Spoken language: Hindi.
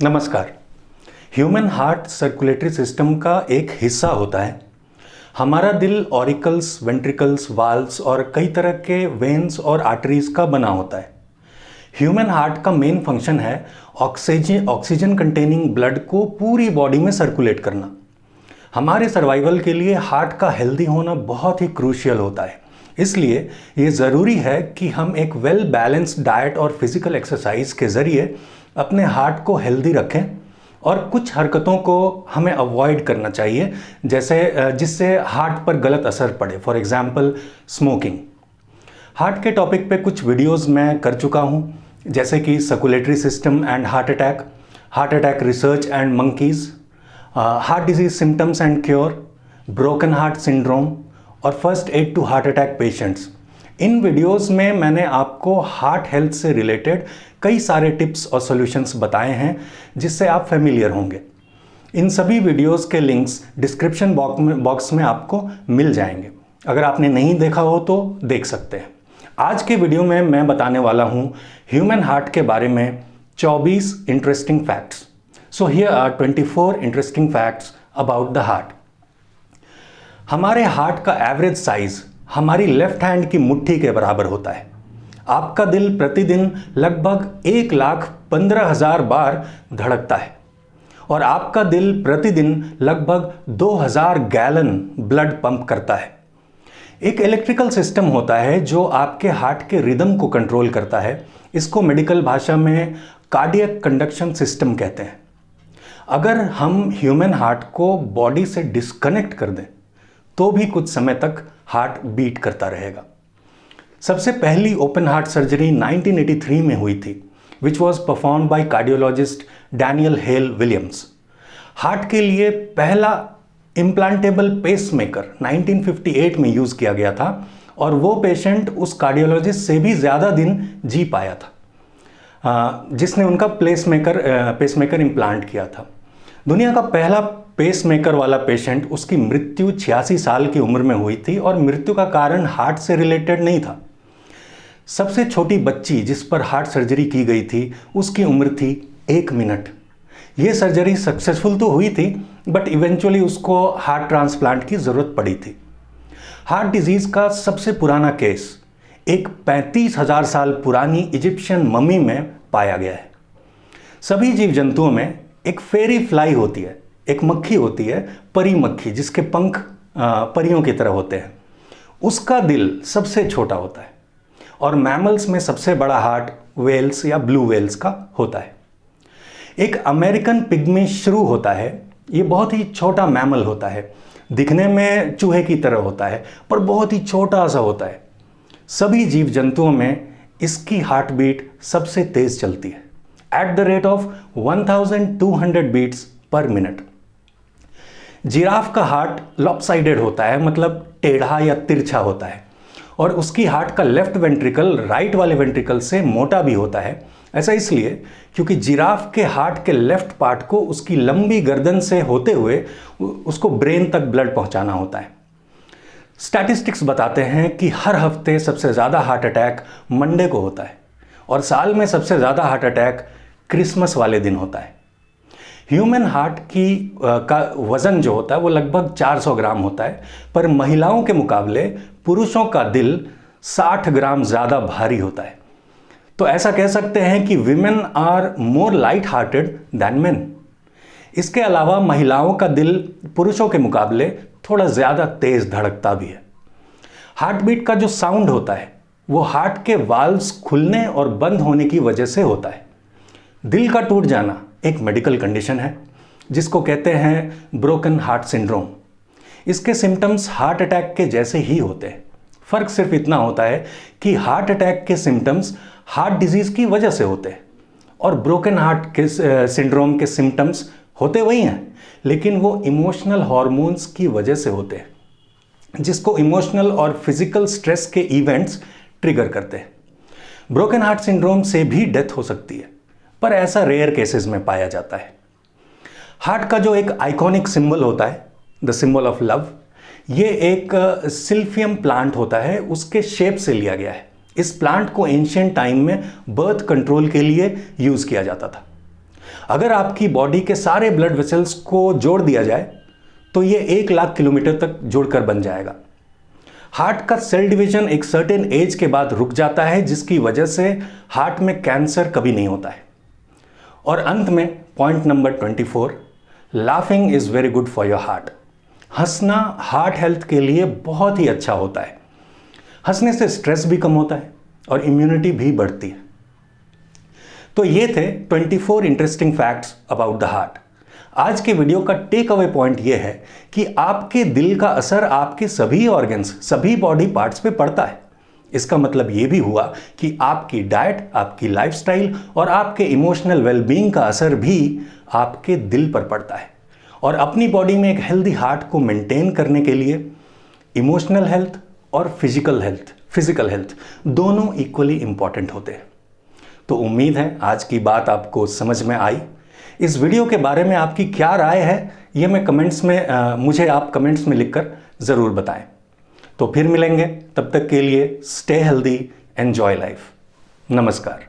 नमस्कार। ह्यूमन हार्ट सर्कुलेटरी सिस्टम का एक हिस्सा होता है। हमारा दिल ऑरिकल्स, वेंट्रिकल्स, वाल्व्स और कई तरह के वेन्स और आर्टरीज का बना होता है। ह्यूमन हार्ट का मेन फंक्शन है ऑक्सीजन कंटेनिंग ब्लड को पूरी बॉडी में सर्कुलेट करना। हमारे सर्वाइवल के लिए हार्ट का हेल्दी होना बहुत ही क्रूशियल होता है। इसलिए ये ज़रूरी है कि हम एक वेल बैलेंस्ड डाइट और फिजिकल एक्सरसाइज के ज़रिए अपने हार्ट को हेल्दी रखें और कुछ हरकतों को हमें अवॉइड करना चाहिए जिससे हार्ट पर गलत असर पड़े। For example smoking. हार्ट के टॉपिक पे कुछ वीडियोस मैं कर चुका हूँ, जैसे कि circulatory system and heart attack research and monkeys, heart disease symptoms and cure, broken heart syndrome और first aid to heart attack patients. इन वीडियोस में मैंने आपको हार्ट हेल्थ से रिलेटेड कई सारे टिप्स और सॉल्यूशंस बताए हैं जिससे आप फेमिलियर होंगे। इन सभी वीडियोस के लिंक्स डिस्क्रिप्शन बॉक्स में आपको मिल जाएंगे। अगर आपने नहीं देखा हो तो देख सकते हैं। आज के वीडियो में मैं बताने वाला हूँ ह्यूमन हार्ट के बारे में 24 interesting facts. So here are 24 interesting facts about the heart. हमारे हार्ट का एवरेज साइज हमारी लेफ्ट हैंड की मुट्ठी के बराबर होता है। आपका दिल प्रतिदिन लगभग 1,15,000 बार धड़कता है और आपका दिल प्रतिदिन लगभग 2000 गैलन ब्लड पंप करता है। एक इलेक्ट्रिकल सिस्टम होता है जो आपके हार्ट के रिदम को कंट्रोल करता है। इसको मेडिकल भाषा में कार्डियक कंडक्शन सिस्टम कहते हैं। अगर हम ह्यूमन हार्ट को बॉडी से डिस्कनेक्ट कर दें तो भी कुछ समय तक हार्ट बीट करता रहेगा। सबसे पहली ओपन हार्ट सर्जरी 1983 में हुई थी, which was performed by cardiologist Daniel hello Williams. Heart के लिए पहला इम्प्लांटेबल पेसमेकर 1958 में यूज़ किया गया था और वो पेशेंट उस कार्डियोलॉजिस्ट से भी ज़्यादा दिन जी पाया था जिसने उनका पेसमेकर इम्प्लांट किया था। दुनिया का पहला पेसमेकर वाला पेशेंट, उसकी मृत्यु 86 साल की उम्र में हुई थी और मृत्यु का कारण हार्ट से रिलेटेड नहीं था। सबसे छोटी बच्ची जिस पर हार्ट सर्जरी की गई थी उसकी उम्र थी 1 मिनट। ये सर्जरी सक्सेसफुल तो हुई थी बट इवेंचुअली उसको हार्ट ट्रांसप्लांट की ज़रूरत पड़ी थी। हार्ट डिजीज़ का सबसे पुराना केस एक 35,000 साल पुरानी इजिप्शियन मम्मी में पाया गया है। सभी जीव जंतुओं में एक फेरी फ्लाई होती है, एक मक्खी होती है, परी मक्खी, जिसके पंख परियों की तरह होते हैं। उसका दिल सबसे छोटा होता है और मैमल्स में सबसे बड़ा हार्ट वेल्स या ब्लू वेल्स का होता है। एक अमेरिकन पिग्मी श्रू होता है। ये बहुत ही छोटा मैमल होता है, दिखने में चूहे की तरह होता है पर बहुत ही छोटा सा होता है। सभी जीव जंतुओं में इसकी हार्ट बीट सबसे तेज चलती है, at the rate of 1200 beats per minute. Giraffe का हार्ट लॉपसाइडेड होता है, मतलब टेढ़ा या तिरछा होता है और उसकी हार्ट का लेफ्ट वेंट्रिकल राइट वाले वेंट्रिकल से मोटा भी होता है। ऐसा इसलिए क्योंकि जिराफ के हार्ट के लेफ्ट पार्ट को उसकी लंबी गर्दन से होते हुए उसको ब्रेन तक ब्लड पहुंचाना होता है। स्टैटिस्टिक्स बताते हैं कि हर हफ्ते सबसे ज़्यादा हार्ट अटैक मंडे को होता है और साल में सबसे ज़्यादा हार्ट अटैक क्रिसमस वाले दिन होता है। ह्यूमन हार्ट का वज़न जो होता है वो लगभग 400 ग्राम होता है, पर महिलाओं के मुकाबले पुरुषों का दिल 60 ग्राम ज़्यादा भारी होता है। तो ऐसा कह सकते हैं कि women are more light hearted than men. इसके अलावा महिलाओं का दिल पुरुषों के मुकाबले थोड़ा ज़्यादा तेज़ धड़कता भी है। हार्ट बीट का जो साउंड होता है वो हार्ट के वाल्व्स खुलने और बंद होने की वजह से होता है। दिल का टूट जाना एक मेडिकल कंडीशन है जिसको कहते हैं ब्रोकन हार्ट सिंड्रोम। इसके सिम्टम्स हार्ट अटैक के जैसे ही होते हैं। फ़र्क सिर्फ इतना होता है कि हार्ट अटैक के सिम्टम्स हार्ट डिजीज़ की वजह से होते हैं और ब्रोकन हार्ट के सिंड्रोम के सिम्टम्स होते वही हैं, लेकिन वो इमोशनल हार्मोन्स की वजह से होते हैं जिसको इमोशनल और फिजिकल स्ट्रेस के इवेंट्स ट्रिगर करते हैं। ब्रोकन हार्ट सिंड्रोम से भी डेथ हो सकती है पर ऐसा रेयर केसेस में पाया जाता है। हार्ट का जो एक आइकॉनिक सिंबल होता है, द सिंबल ऑफ लव, ये एक सिल्फियम प्लांट होता है, उसके शेप से लिया गया है। इस प्लांट को एंशिएंट टाइम में बर्थ कंट्रोल के लिए यूज़ किया जाता था। अगर आपकी बॉडी के सारे ब्लड वेसल्स को जोड़ दिया जाए तो ये 1 लाख किलोमीटर तक जोड़कर बन जाएगा। हार्ट का सेल डिवीजन एक सर्टेन एज के बाद रुक जाता है, जिसकी वजह से हार्ट में कैंसर कभी नहीं होता है। और अंत में point number 24, laughing is very good for your heart. हंसना हार्ट हेल्थ के लिए बहुत ही अच्छा होता है। हंसने से स्ट्रेस भी कम होता है और इम्यूनिटी भी बढ़ती है। तो ये थे 24 interesting facts about the heart. आज के वीडियो का टेक अवे पॉइंट ये है कि आपके दिल का असर आपके सभी ऑर्गन्स, सभी बॉडी पार्ट्स पे पड़ता है। इसका मतलब ये भी हुआ कि आपकी डाइट, आपकी लाइफस्टाइल और आपके इमोशनल वेलबींग का असर भी आपके दिल पर पड़ता है। और अपनी बॉडी में एक हेल्दी हार्ट को मेंटेन करने के लिए इमोशनल हेल्थ और फिजिकल हेल्थ दोनों इक्वली इंपॉर्टेंट होते हैं। तो उम्मीद है आज की बात आपको समझ में आई। इस वीडियो के बारे में आपकी क्या राय है ये मुझे आप कमेंट्स में लिखकर ज़रूर बताएं। तो फिर मिलेंगे, तब तक के लिए स्टे हेल्दी, एंजॉय लाइफ। नमस्कार।